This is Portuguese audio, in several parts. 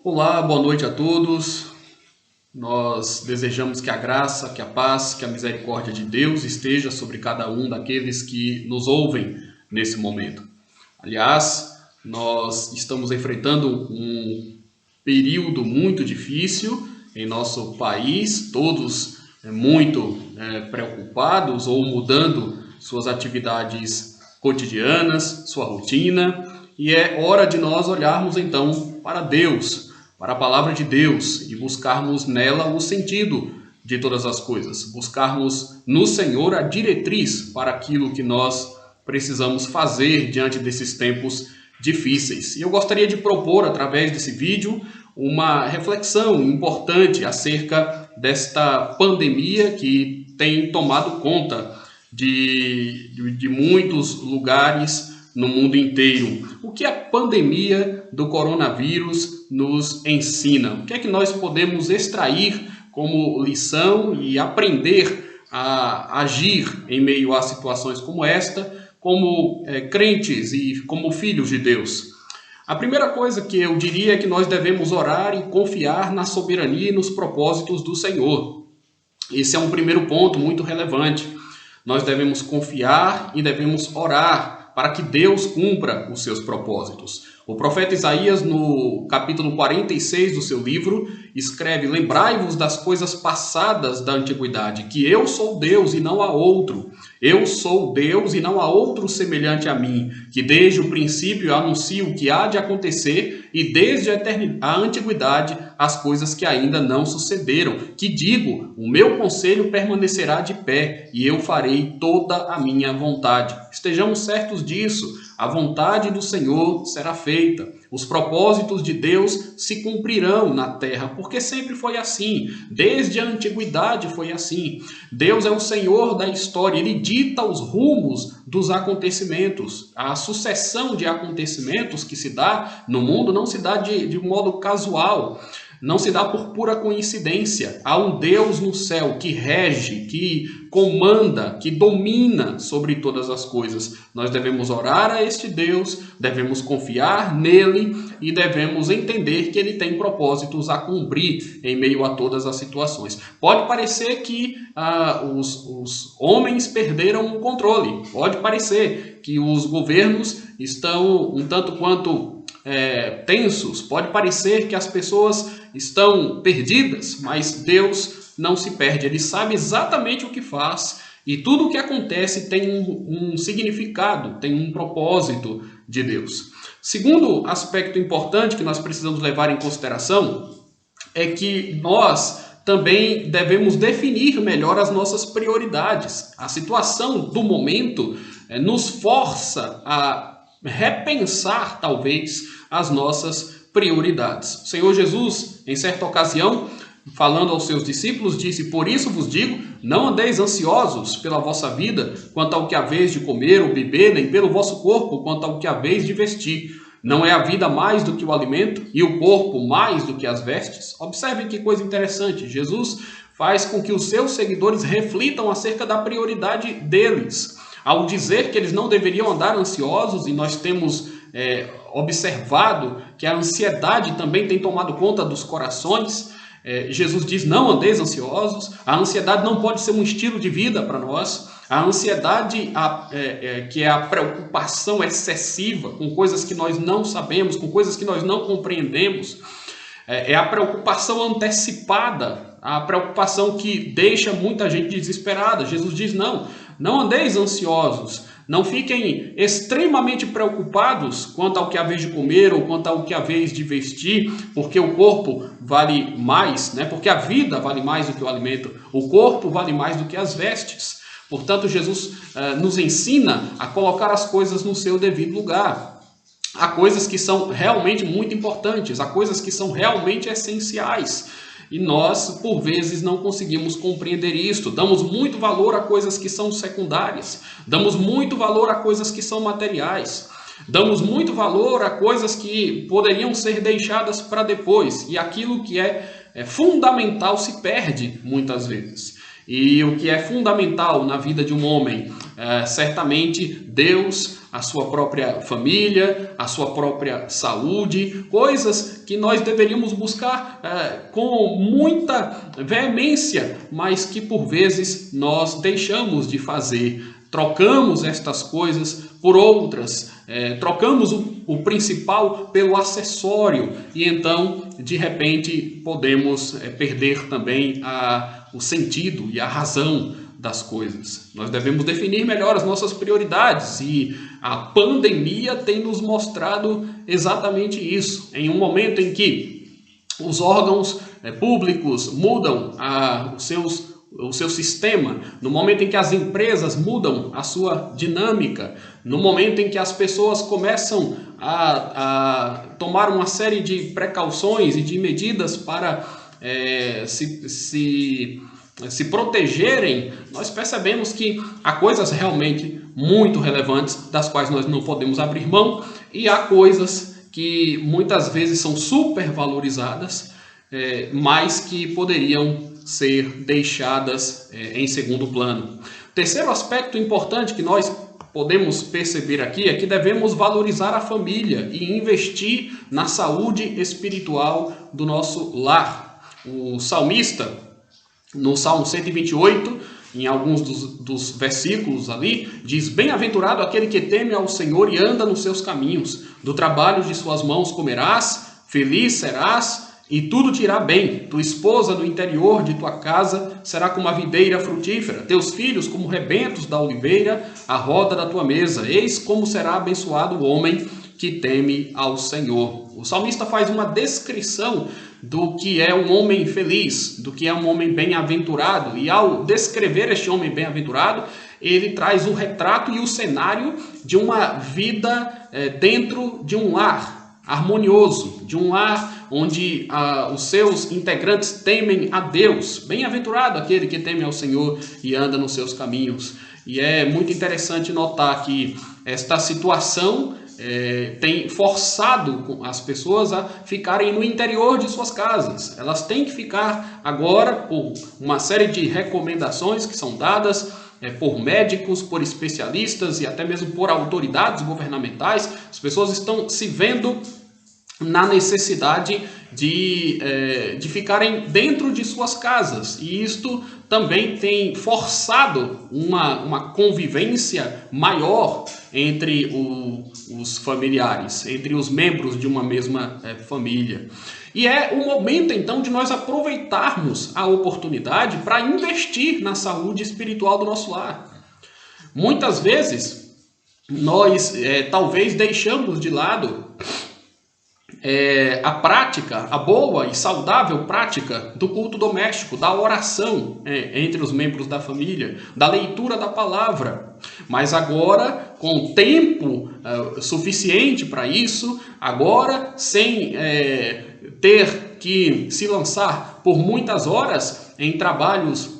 Olá, boa noite a todos. Nós desejamos que a graça, que a paz, que a misericórdia de Deus esteja sobre cada um daqueles que nos ouvem nesse momento. Aliás, nós estamos enfrentando um período muito difícil em nosso país, todos muito preocupados ou mudando suas atividades cotidianas, sua rotina, e é hora de nós olharmos então para Deus, para a palavra de Deus e buscarmos nela o sentido de todas as coisas, buscarmos no Senhor a diretriz para aquilo que nós precisamos fazer diante desses tempos difíceis. E eu gostaria de propor, através desse vídeo, uma reflexão importante acerca desta pandemia que tem tomado conta de muitos lugares no mundo inteiro. O que a pandemia do coronavírus nos ensina? O que é que nós podemos extrair como lição e aprender a agir em meio a situações como esta, como crentes e como filhos de Deus? A primeira coisa que eu diria é que nós devemos orar e confiar na soberania e nos propósitos do Senhor. Esse é um primeiro ponto muito relevante. Nós devemos confiar e devemos orar para que Deus cumpra os seus propósitos. O profeta Isaías, no capítulo 46 do seu livro, escreve: lembrai-vos das coisas passadas da antiguidade, que eu sou Deus e não há outro. Eu sou Deus e não há outro semelhante a mim, que desde o princípio anuncio o que há de acontecer e desde a antiguidade as coisas que ainda não sucederam. Que digo, o meu conselho permanecerá de pé e eu farei toda a minha vontade. Estejamos certos disso. A vontade do Senhor será feita. Os propósitos de Deus se cumprirão na terra, porque sempre foi assim. Desde a antiguidade foi assim. Deus é o Senhor da história. Ele dita os rumos dos acontecimentos. A sucessão de acontecimentos que se dá no mundo não se dá de modo casual. Não se dá por pura coincidência. Há um Deus no céu que rege, que comanda, que domina sobre todas as coisas. Nós devemos orar a este Deus, devemos confiar nele e devemos entender que ele tem propósitos a cumprir em meio a todas as situações. Pode parecer que os homens perderam o controle. Pode parecer que os governos estão um tanto quanto tensos. Pode parecer que as pessoas estão perdidas, mas Deus não se perde. Ele sabe exatamente o que faz e tudo o que acontece tem um significado, tem um propósito de Deus. Segundo aspecto importante que nós precisamos levar em consideração é que nós também devemos definir melhor as nossas prioridades. A situação do momento nos força a repensar, talvez, as nossas prioridades. O Senhor Jesus, em certa ocasião, falando aos seus discípulos, disse: por isso vos digo, não andeis ansiosos pela vossa vida, quanto ao que haveis de comer ou beber, nem pelo vosso corpo, quanto ao que haveis de vestir. Não é a vida mais do que o alimento, e o corpo mais do que as vestes? Observem que coisa interessante. Jesus faz com que os seus seguidores reflitam acerca da prioridade deles, ao dizer que eles não deveriam andar ansiosos, e nós temos observado que a ansiedade também tem tomado conta dos corações. Jesus diz: não andeis ansiosos. A ansiedade não pode ser um estilo de vida para nós. A ansiedade, que é a preocupação excessiva com coisas que nós não sabemos, com coisas que nós não compreendemos, é a preocupação antecipada, a preocupação que deixa muita gente desesperada. Jesus diz: não andeis ansiosos. Não fiquem extremamente preocupados quanto ao que haveis de comer ou quanto ao que haveis de vestir, porque o corpo vale mais, né? Porque a vida vale mais do que o alimento, o corpo vale mais do que as vestes. Portanto, Jesus nos ensina a colocar as coisas no seu devido lugar. Há coisas que são realmente muito importantes, há coisas que são realmente essenciais. E nós, por vezes, não conseguimos compreender isto. Damos muito valor a coisas que são secundárias. Damos muito valor a coisas que são materiais. Damos muito valor a coisas que poderiam ser deixadas para depois. E aquilo que é fundamental se perde muitas vezes. E o que é fundamental na vida de um homem certamente Deus, a sua própria família, a sua própria saúde, coisas que nós deveríamos buscar com muita veemência, mas que por vezes nós deixamos de fazer. Trocamos estas coisas por outras, trocamos o principal pelo acessório e então, de repente, podemos perder também o sentido e a razão das coisas. Nós devemos definir melhor as nossas prioridades e a pandemia tem nos mostrado exatamente isso. Em um momento em que os órgãos públicos mudam o seu sistema, no momento em que as empresas mudam a sua dinâmica, no momento em que as pessoas começam a tomar uma série de precauções e de medidas para se protegerem, nós percebemos que há coisas realmente muito relevantes das quais nós não podemos abrir mão e há coisas que muitas vezes são supervalorizadas, mas que poderiam ser deixadas em segundo plano. Terceiro aspecto importante que nós podemos perceber aqui é que devemos valorizar a família e investir na saúde espiritual do nosso lar. O salmista, no Salmo 128, em alguns dos versículos ali, diz: bem-aventurado aquele que teme ao Senhor e anda nos seus caminhos. Do trabalho de suas mãos comerás, feliz serás e tudo te irá bem. Tua esposa no interior de tua casa será como a videira frutífera, teus filhos como rebentos da oliveira, a roda da tua mesa. Eis como será abençoado o homem que teme ao Senhor. O salmista faz uma descrição do que é um homem feliz, do que é um homem bem-aventurado. E ao descrever este homem bem-aventurado, ele traz o retrato e o cenário de uma vida dentro de um lar harmonioso, de um lar onde os seus integrantes temem a Deus. Bem-aventurado aquele que teme ao Senhor e anda nos seus caminhos. E é muito interessante notar que esta situação tem forçado as pessoas a ficarem no interior de suas casas. Elas têm que ficar agora por uma série de recomendações que são dadas por médicos, por especialistas e até mesmo por autoridades governamentais. As pessoas estão se vendo na necessidade de ficarem dentro de suas casas, e isto também tem forçado uma convivência maior entre os familiares, entre os membros de uma mesma família. E é o momento então de nós aproveitarmos a oportunidade para investir na saúde espiritual do nosso lar. Muitas vezes nós talvez deixamos de lado a prática, a boa e saudável prática do culto doméstico, da oração entre os membros da família, da leitura da palavra. Mas agora, com tempo suficiente para isso, agora sem ter que se lançar por muitas horas em trabalhos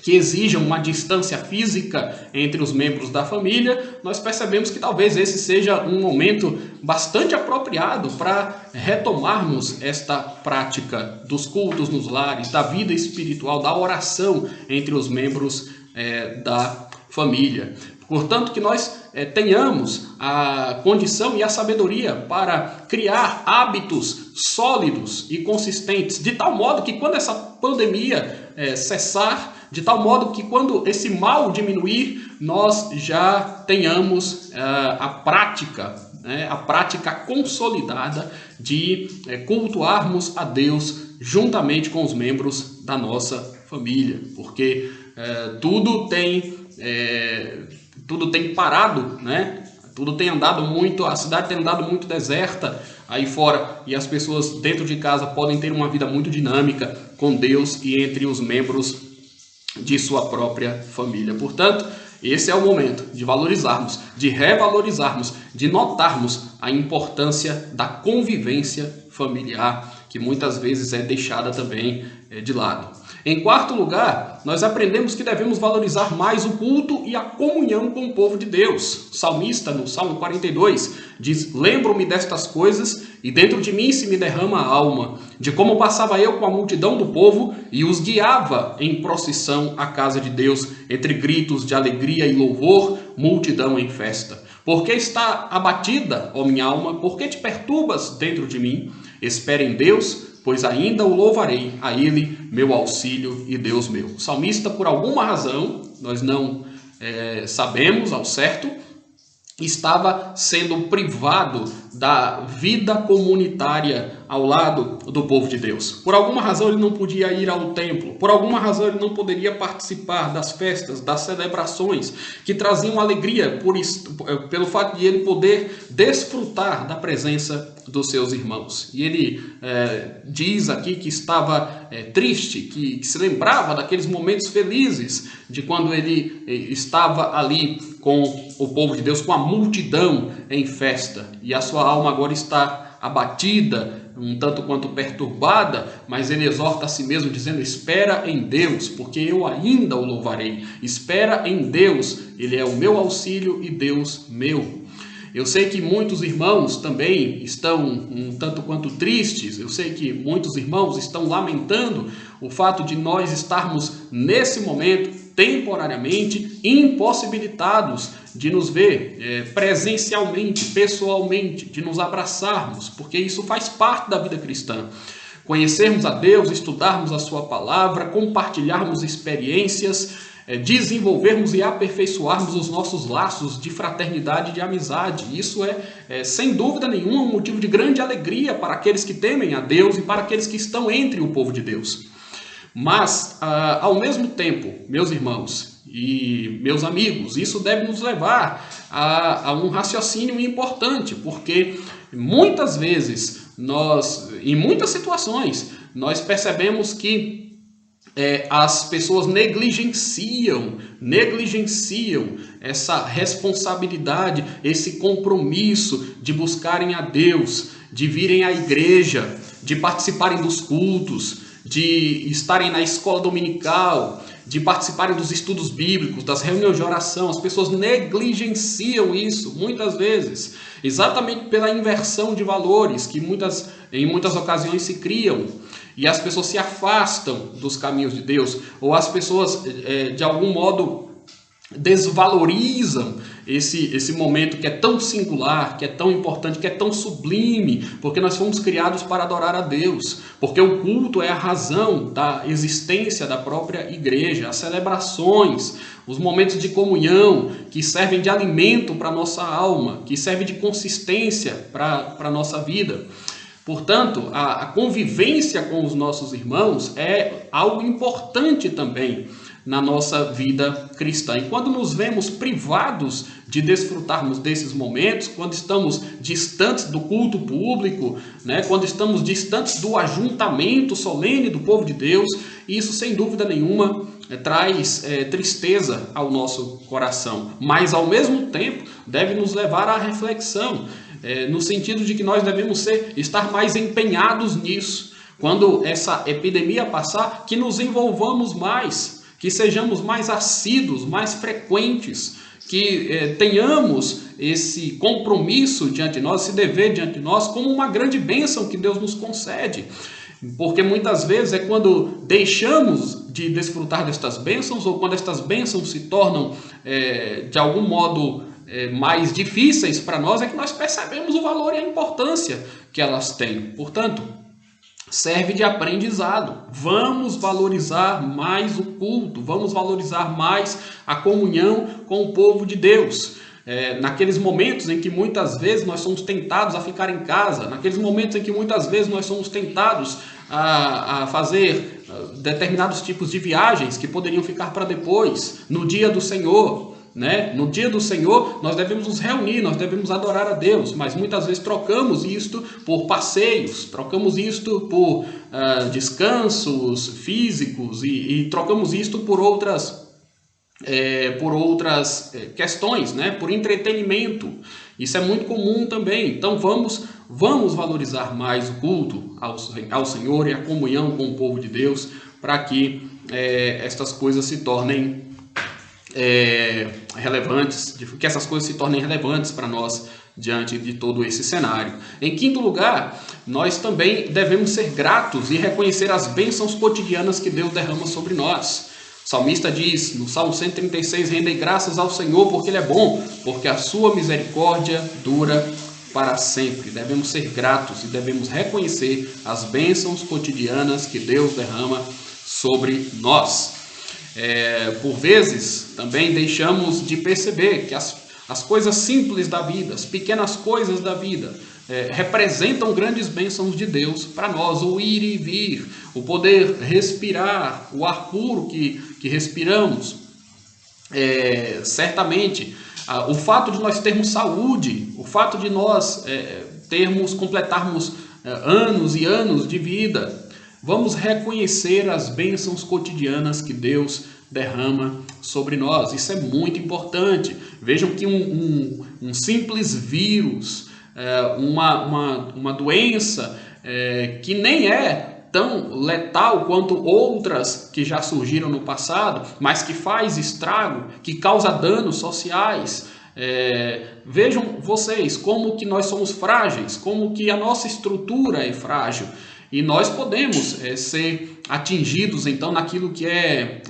que exijam uma distância física entre os membros da família, nós percebemos que talvez esse seja um momento bastante apropriado para retomarmos esta prática dos cultos nos lares, da vida espiritual, da oração entre os membros da família. Portanto, que nós tenhamos a condição e a sabedoria para criar hábitos sólidos e consistentes, de tal modo que quando essa pandemia cessar, de tal modo que quando esse mal diminuir, nós já tenhamos a prática consolidada de cultuarmos a Deus juntamente com os membros da nossa família, porque tudo tem parado, né? Tudo tem andado muito, a cidade tem andado muito deserta aí fora, e as pessoas dentro de casa podem ter uma vida muito dinâmica com Deus e entre os membros de sua própria família. Portanto, esse é o momento de valorizarmos, de revalorizarmos, de notarmos a importância da convivência familiar, que muitas vezes é deixada também de lado. Em quarto lugar, nós aprendemos que devemos valorizar mais o culto e a comunhão com o povo de Deus. O salmista, no Salmo 42, diz: lembro-me destas coisas e dentro de mim se me derrama a alma, de como passava eu com a multidão do povo e os guiava em procissão à casa de Deus, entre gritos de alegria e louvor, multidão em festa. Por que está abatida, ó minha alma? Por que te perturbas dentro de mim? Espere em Deus, pois ainda o louvarei, a Ele, meu auxílio e Deus meu. O salmista, por alguma razão, nós não sabemos ao certo, estava sendo privado da vida comunitária ao lado do povo de Deus. Por alguma razão ele não podia ir ao templo, por alguma razão ele não poderia participar das festas, das celebrações que traziam alegria pelo fato de ele poder desfrutar da presença dos seus irmãos. E ele diz aqui que estava triste, que se lembrava daqueles momentos felizes de quando ele estava ali com o povo de Deus, com a multidão em festa. E a sua alma agora está abatida, um tanto quanto perturbada, mas ele exorta a si mesmo dizendo: espera em Deus, porque eu ainda o louvarei. Espera em Deus, Ele é o meu auxílio e Deus meu. Eu sei que muitos irmãos também estão um tanto quanto tristes, eu sei que muitos irmãos estão lamentando o fato de nós estarmos nesse momento temporariamente impossibilitados de nos ver presencialmente, pessoalmente, de nos abraçarmos, porque isso faz parte da vida cristã. Conhecermos a Deus, estudarmos a sua palavra, compartilharmos experiências, desenvolvermos e aperfeiçoarmos os nossos laços de fraternidade e de amizade. Isso sem dúvida nenhuma, um motivo de grande alegria para aqueles que temem a Deus e para aqueles que estão entre o povo de Deus. Mas, ao mesmo tempo, meus irmãos e meus amigos, isso deve nos levar a um raciocínio importante, porque muitas vezes, em muitas situações, nós percebemos que as pessoas negligenciam essa responsabilidade, esse compromisso de buscarem a Deus, de virem à igreja, de participarem dos cultos, de estarem na escola dominical, de participarem dos estudos bíblicos, das reuniões de oração. As pessoas negligenciam isso muitas vezes, exatamente pela inversão de valores que em muitas ocasiões se criam. E as pessoas se afastam dos caminhos de Deus, ou as pessoas, de algum modo, desvalorizam esse momento que é tão singular, que é tão importante, que é tão sublime, porque nós fomos criados para adorar a Deus, porque o culto é a razão da existência da própria igreja, as celebrações, os momentos de comunhão que servem de alimento para a nossa alma, que servem de consistência para a nossa vida. Portanto, a convivência com os nossos irmãos é algo importante também na nossa vida cristã. E quando nos vemos privados de desfrutarmos desses momentos, quando estamos distantes do culto público, quando estamos distantes do ajuntamento solene do povo de Deus, isso sem dúvida nenhuma traz tristeza ao nosso coração. Mas ao mesmo tempo deve nos levar à reflexão, no sentido de que nós devemos estar mais empenhados nisso. Quando essa epidemia passar, que nos envolvamos mais, que sejamos mais assíduos, mais frequentes, que tenhamos esse compromisso diante de nós, esse dever diante de nós, como uma grande bênção que Deus nos concede. Porque muitas vezes é quando deixamos de desfrutar destas bênçãos, ou quando estas bênçãos se tornam, de algum modo, mais difíceis para nós, é que nós percebemos o valor e a importância que elas têm. Portanto, serve de aprendizado. Vamos valorizar mais o culto, vamos valorizar mais a comunhão com o povo de Deus. Naqueles momentos em que muitas vezes nós somos tentados a ficar em casa, naqueles momentos em que muitas vezes nós somos tentados a fazer determinados tipos de viagens que poderiam ficar para depois, no dia do Senhor. No dia do Senhor nós devemos nos reunir, nós devemos adorar a Deus, mas muitas vezes trocamos isto por passeios, trocamos isto por descansos físicos e trocamos isto por outras questões, por entretenimento. Isso é muito comum também. Então vamos valorizar mais o culto ao Senhor e a comunhão com o povo de Deus, para que estas coisas se tornem relevantes, que essas coisas se tornem relevantes para nós diante de todo esse cenário. Em quinto lugar, nós também devemos ser gratos e reconhecer as bênçãos cotidianas que Deus derrama sobre nós. O salmista diz no Salmo 136, rendei graças ao Senhor porque Ele é bom, porque a sua misericórdia dura para sempre. Devemos ser gratos e devemos reconhecer as bênçãos cotidianas que Deus derrama sobre nós. Por vezes, também deixamos de perceber que as coisas simples da vida, as pequenas coisas da vida, representam grandes bênçãos de Deus para nós. O ir e vir, o poder respirar, o ar puro que respiramos. Certamente, o fato de nós termos saúde, o fato de nós completarmos anos e anos de vida, vamos reconhecer as bênçãos cotidianas que Deus derrama sobre nós. Isso é muito importante. Vejam que um simples vírus, uma doença que nem é tão letal quanto outras que já surgiram no passado, mas que faz estrago, que causa danos sociais. Vejam vocês como que nós somos frágeis, como que a nossa estrutura é frágil. E nós podemos ser atingidos, então, naquilo que é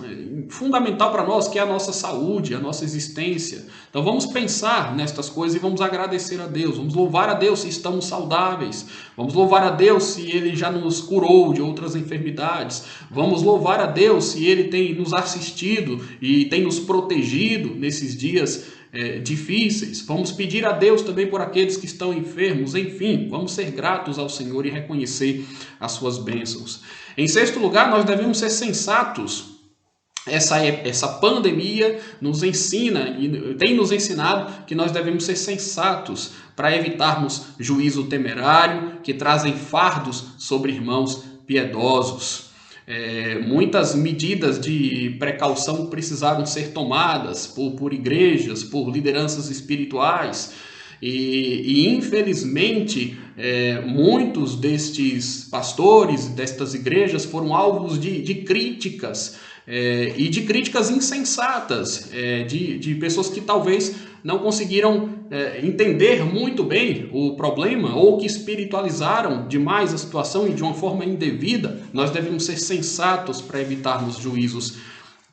fundamental para nós, que é a nossa saúde, a nossa existência. Então, vamos pensar nestas coisas e vamos agradecer a Deus. Vamos louvar a Deus se estamos saudáveis. Vamos louvar a Deus se Ele já nos curou de outras enfermidades. Vamos louvar a Deus se Ele tem nos assistido e tem nos protegido nesses dias difíceis. Vamos pedir a Deus também por aqueles que estão enfermos. Enfim, vamos ser gratos ao Senhor e reconhecer as suas bênçãos. Em sexto lugar, nós devemos ser sensatos. Essa pandemia nos ensina e tem nos ensinado que nós devemos ser sensatos para evitarmos juízo temerário que trazem fardos sobre irmãos piedosos. Muitas medidas de precaução precisaram ser tomadas por igrejas, por lideranças espirituais e infelizmente muitos destes pastores, destas igrejas foram alvos de críticas e de críticas insensatas, de pessoas que talvez não conseguiram entender muito bem o problema ou que espiritualizaram demais a situação e de uma forma indevida. Nós devemos ser sensatos para evitarmos juízos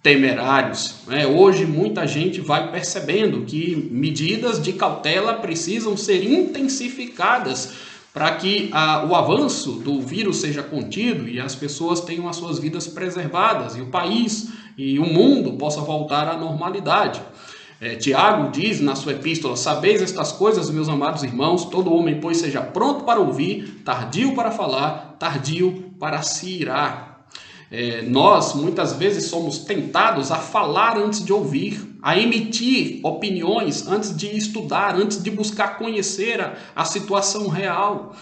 temerários. Hoje muita gente vai percebendo que medidas de cautela precisam ser intensificadas para que o avanço do vírus seja contido e as pessoas tenham as suas vidas preservadas e o país e o mundo possa voltar à normalidade. Tiago diz na sua epístola: sabeis estas coisas, meus amados irmãos, todo homem, pois, seja pronto para ouvir, tardio para falar, tardio para se irar. Nós muitas vezes somos tentados a falar antes de ouvir, a emitir opiniões antes de estudar, antes de buscar conhecer a situação real.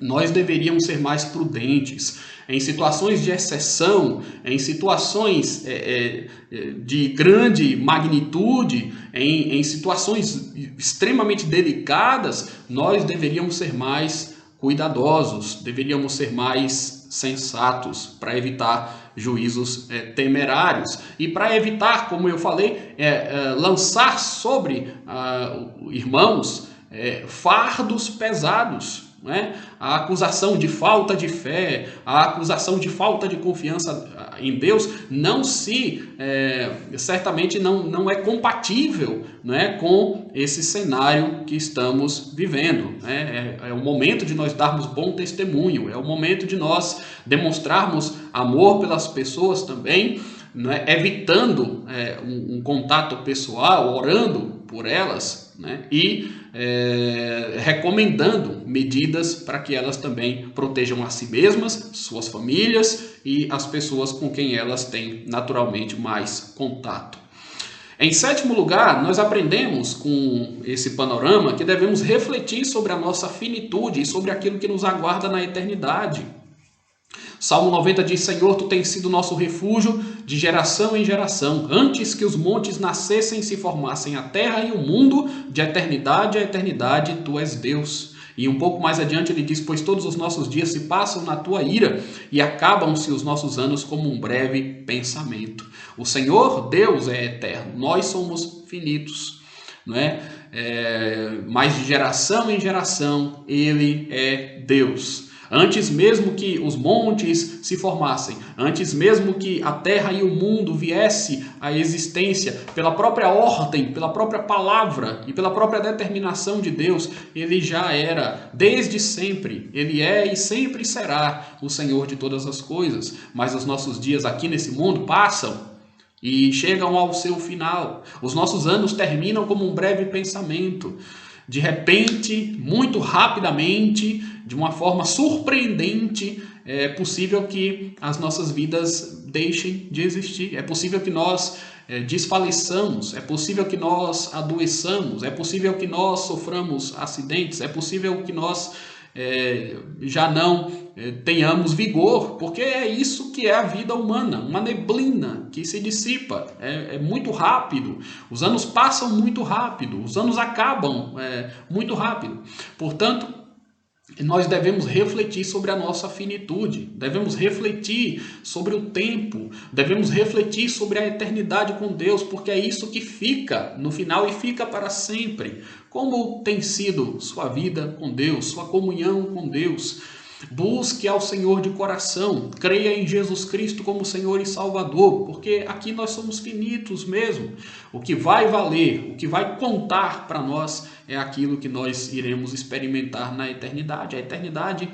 Nós deveríamos ser mais prudentes em situações de exceção, em situações de grande magnitude, em situações extremamente delicadas. Nós deveríamos ser mais cuidadosos, deveríamos ser mais sensatos para evitar juízos temerários e para evitar, como eu falei, lançar sobre irmãos fardos pesados. A acusação de falta de fé, a acusação de falta de confiança em Deus certamente não é compatível, com esse cenário que estamos vivendo. É o momento de nós darmos bom testemunho, é o momento de nós demonstrarmos amor pelas pessoas também, evitando um contato pessoal, orando por elas, e recomendando medidas para que elas também protejam a si mesmas, suas famílias e as pessoas com quem elas têm naturalmente mais contato. Em sétimo lugar, nós aprendemos com esse panorama que devemos refletir sobre a nossa finitude e sobre aquilo que nos aguarda na eternidade. Salmo 90 diz: Senhor, Tu tens sido nosso refúgio de geração em geração. Antes que os montes nascessem e se formassem a terra e o mundo, de eternidade a eternidade, Tu és Deus. E um pouco mais adiante ele diz: pois todos os nossos dias se passam na tua ira e acabam-se os nossos anos como um breve pensamento. O Senhor, Deus, é eterno, nós somos finitos, não é? Mas de geração em geração ele é Deus. Antes mesmo que os montes se formassem, antes mesmo que a terra e o mundo viesse à existência, pela própria ordem, pela própria palavra e pela própria determinação de Deus, ele já era, desde sempre, ele é e sempre será o Senhor de todas as coisas. Mas os nossos dias aqui nesse mundo passam e chegam ao seu final. Os nossos anos terminam como um breve pensamento. De repente, muito rapidamente, de uma forma surpreendente, é possível que as nossas vidas deixem de existir. É possível que nós desfaleçamos, é possível que nós adoeçamos, é possível que nós soframos acidentes, é possível que nós já não tenhamos vigor, porque é isso que é a vida humana, uma neblina que se dissipa, é muito rápido, os anos passam muito rápido, os anos acabam muito rápido. Portanto, nós devemos refletir sobre a nossa finitude, devemos refletir sobre o tempo, devemos refletir sobre a eternidade com Deus, porque é isso que fica no final e fica para sempre. Como tem sido sua vida com Deus, sua comunhão com Deus? Busque ao Senhor de coração, creia em Jesus Cristo como Senhor e Salvador, porque aqui nós somos finitos mesmo. O que vai valer, o que vai contar para nós é aquilo que nós iremos experimentar na eternidade. A eternidade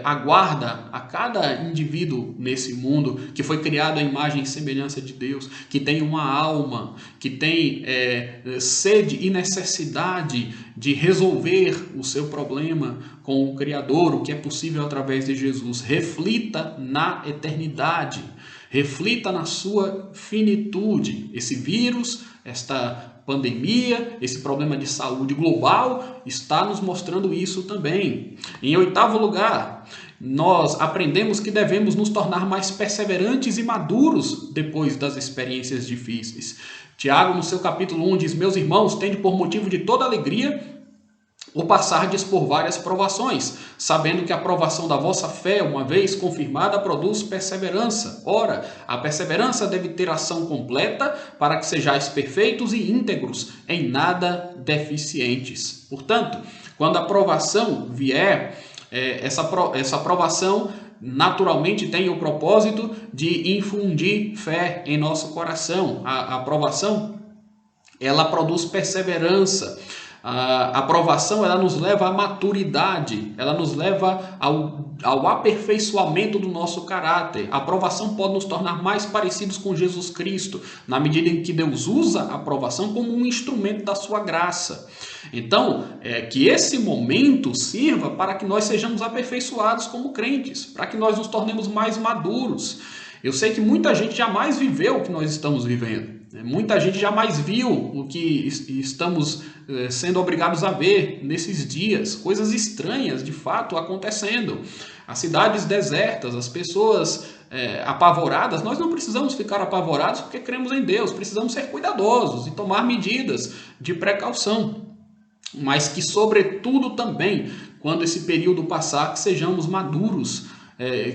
aguarda a cada indivíduo nesse mundo que foi criado à imagem e semelhança de Deus, que tem uma alma, que tem sede e necessidade de resolver o seu problema com o Criador, o que é possível através de Jesus. Reflita na eternidade, reflita na sua finitude. Esse vírus, esta pandemia, esse problema de saúde global está nos mostrando isso também. Em oitavo lugar, nós aprendemos que devemos nos tornar mais perseverantes e maduros depois das experiências difíceis. Tiago, no seu capítulo 1, diz: meus irmãos, tende por motivo de toda alegria ou passardes por várias provações, sabendo que a provação da vossa fé, uma vez confirmada, produz perseverança. Ora, a perseverança deve ter ação completa, para que sejais perfeitos e íntegros, em nada deficientes. Portanto, quando a provação vier, essa provação naturalmente tem o propósito de infundir fé em nosso coração. A provação, ela produz perseverança. A aprovação, ela nos leva à maturidade, ela nos leva ao aperfeiçoamento do nosso caráter. A aprovação pode nos tornar mais parecidos com Jesus Cristo, na medida em que Deus usa a aprovação como um instrumento da sua graça. Então, que esse momento sirva para que nós sejamos aperfeiçoados como crentes, para que nós nos tornemos mais maduros. Eu sei que muita gente jamais viveu o que nós estamos vivendo. Muita gente jamais viu o que estamos sendo obrigados a ver nesses dias. Coisas estranhas, de fato, acontecendo. As cidades desertas, as pessoas apavoradas. Nós não precisamos ficar apavorados porque cremos em Deus. Precisamos ser cuidadosos e tomar medidas de precaução. Mas que, sobretudo, também, quando esse período passar, que sejamos maduros,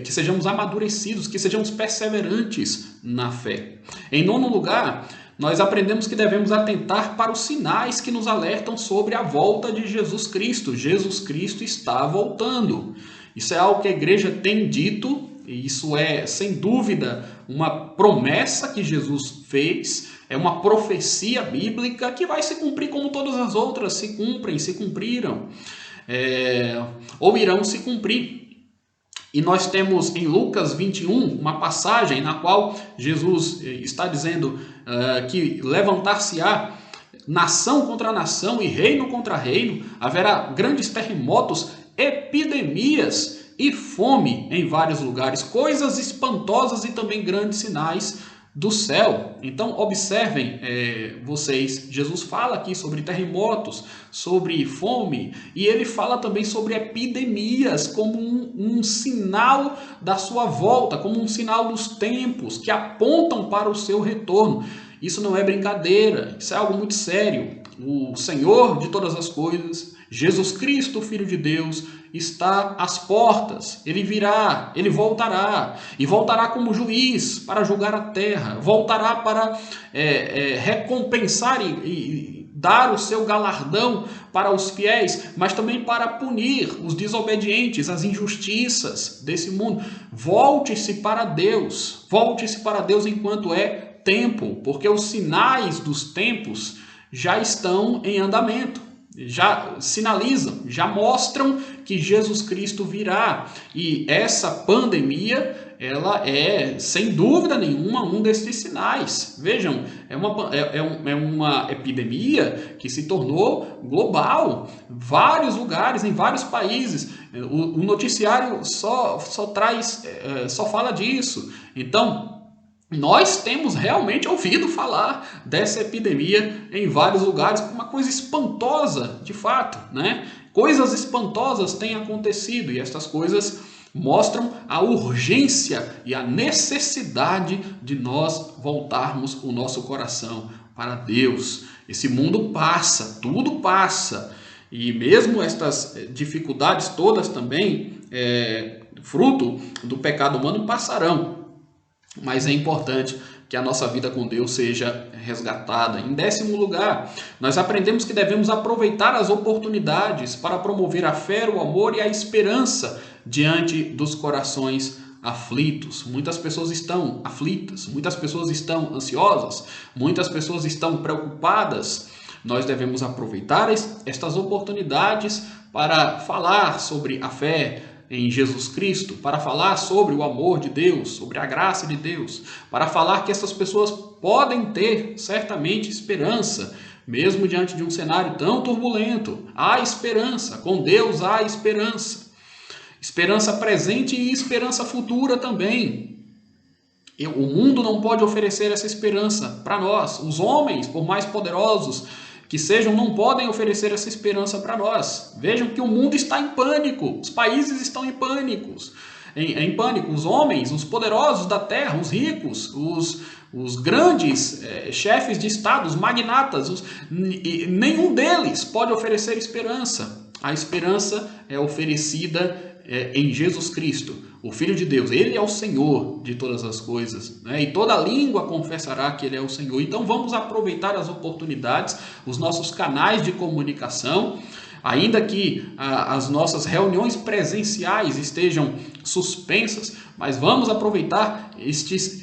que sejamos amadurecidos, que sejamos perseverantes na fé. Em nono lugar, nós aprendemos que devemos atentar para os sinais que nos alertam sobre a volta de Jesus Cristo. Jesus Cristo está voltando. Isso é algo que a igreja tem dito, e isso é, sem dúvida, uma promessa que Jesus fez, é uma profecia bíblica que vai se cumprir como todas as outras se cumprem, se cumpriram, ou irão se cumprir. E nós temos em Lucas 21 uma passagem na qual Jesus está dizendo que levantar-se-á nação contra nação e reino contra reino, haverá grandes terremotos, epidemias e fome em vários lugares, coisas espantosas e também grandes sinais do céu. Então observem vocês, Jesus fala aqui sobre terremotos, sobre fome, e ele fala também sobre epidemias como um sinal da sua volta, como um sinal dos tempos que apontam para o seu retorno. Isso não é brincadeira, isso é algo muito sério. O Senhor de todas as coisas, Jesus Cristo, Filho de Deus, está às portas. Ele virá, ele voltará. E voltará como juiz para julgar a terra. Voltará para recompensar e dar o seu galardão para os fiéis, mas também para punir os desobedientes, as injustiças desse mundo. Volte-se para Deus. Volte-se para Deus enquanto é tempo, porque os sinais dos tempos já estão em andamento, já sinalizam, já mostram que Jesus Cristo virá. E essa pandemia, ela é, sem dúvida nenhuma, um desses sinais. Vejam, é uma epidemia que se tornou global, vários lugares, em vários países. O noticiário só fala disso. Então, nós temos realmente ouvido falar dessa epidemia em vários lugares, uma coisa espantosa, de fato, né? Coisas espantosas têm acontecido e essas coisas mostram a urgência e a necessidade de nós voltarmos o nosso coração para Deus. Esse mundo passa, tudo passa, e mesmo estas dificuldades todas também, fruto do pecado humano, passarão. Mas é importante que a nossa vida com Deus seja resgatada. Em 10º lugar, nós aprendemos que devemos aproveitar as oportunidades para promover a fé, o amor e a esperança diante dos corações aflitos. Muitas pessoas estão aflitas, muitas pessoas estão ansiosas, muitas pessoas estão preocupadas. Nós devemos aproveitar estas oportunidades para falar sobre a fé em Jesus Cristo, para falar sobre o amor de Deus, sobre a graça de Deus, para falar que essas pessoas podem ter certamente esperança, mesmo diante de um cenário tão turbulento. Há esperança, com Deus há esperança. Esperança presente e esperança futura também. O mundo não pode oferecer essa esperança para nós. Os homens, por mais poderosos que sejam, não podem oferecer essa esperança para nós. Vejam que o mundo está em pânico, os países estão em pânico. Em pânico, os homens, os poderosos da terra, os ricos, os grandes chefes de estado, os magnatas, nenhum deles pode oferecer esperança. A esperança é oferecida em Jesus Cristo, o Filho de Deus. Ele é o Senhor de todas as coisas, né? E toda língua confessará que Ele é o Senhor. Então vamos aproveitar as oportunidades, os nossos canais de comunicação, ainda que as nossas reuniões presenciais estejam suspensas, mas vamos aproveitar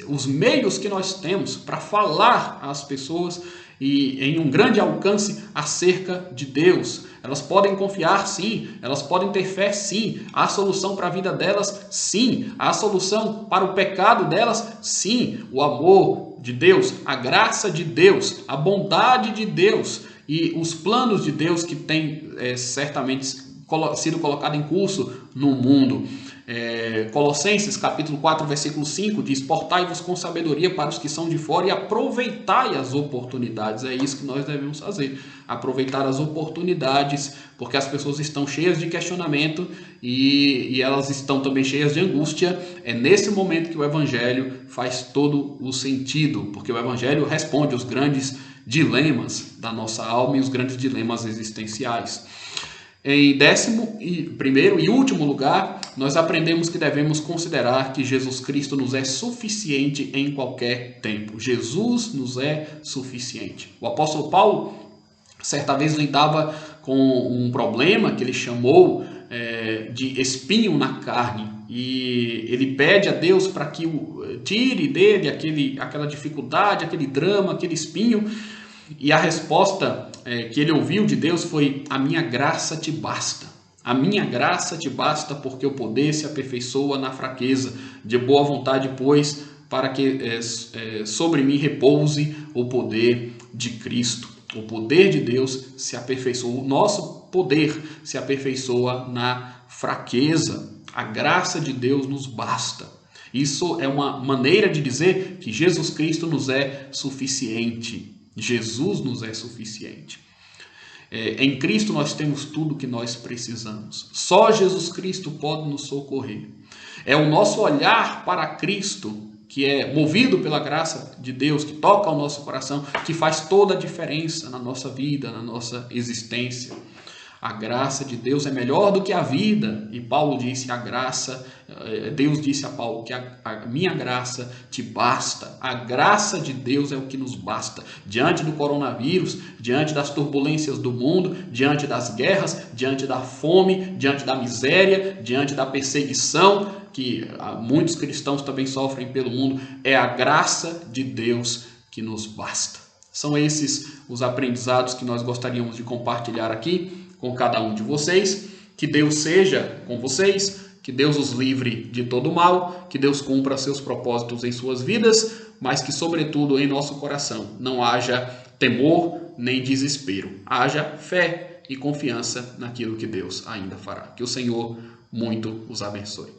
os meios que nós temos para falar às pessoas e em um grande alcance acerca de Deus. Elas podem confiar, sim. Elas podem ter fé, sim. Há solução para a vida delas, sim. Há solução para o pecado delas, sim. O amor de Deus, a graça de Deus, a bondade de Deus e os planos de Deus que têm certamente sido colocado em curso no mundo. Colossenses capítulo 4, versículo 5 diz: portai-vos com sabedoria para os que são de fora e aproveitai as oportunidades. É isso que nós devemos fazer, aproveitar as oportunidades, porque as pessoas estão cheias de questionamento e elas estão também cheias de angústia. É nesse momento que o Evangelho faz todo o sentido, porque o Evangelho responde os grandes dilemas da nossa alma e os grandes dilemas existenciais. Em 11º e último lugar, nós aprendemos que devemos considerar que Jesus Cristo nos é suficiente em qualquer tempo. Jesus nos é suficiente. O apóstolo Paulo, certa vez, lidava com um problema que ele chamou de espinho na carne. E ele pede a Deus para que tire dele aquela dificuldade, aquele drama, aquele espinho. E a resposta que ele ouviu de Deus foi: a minha graça te basta. A minha graça te basta, porque o poder se aperfeiçoa na fraqueza. De boa vontade, pois, para que sobre mim repouse o poder de Cristo. O poder de Deus se aperfeiçoa. O nosso poder se aperfeiçoa na fraqueza. A graça de Deus nos basta. Isso é uma maneira de dizer que Jesus Cristo nos é suficiente. Jesus nos é suficiente. Em Cristo nós temos tudo o que nós precisamos. Só Jesus Cristo pode nos socorrer. É o nosso olhar para Cristo, que é movido pela graça de Deus, que toca o nosso coração, que faz toda a diferença na nossa vida, na nossa existência. A graça de Deus é melhor do que a vida. E Paulo disse, Deus disse a Paulo que a minha graça te basta. A graça de Deus é o que nos basta. Diante do coronavírus, diante das turbulências do mundo, diante das guerras, diante da fome, diante da miséria, diante da perseguição, que muitos cristãos também sofrem pelo mundo, é a graça de Deus que nos basta. São esses os aprendizados que nós gostaríamos de compartilhar aqui com cada um de vocês. Que Deus seja com vocês, que Deus os livre de todo mal, que Deus cumpra seus propósitos em suas vidas, mas que, sobretudo, em nosso coração não haja temor nem desespero. Haja fé e confiança naquilo que Deus ainda fará. Que o Senhor muito os abençoe.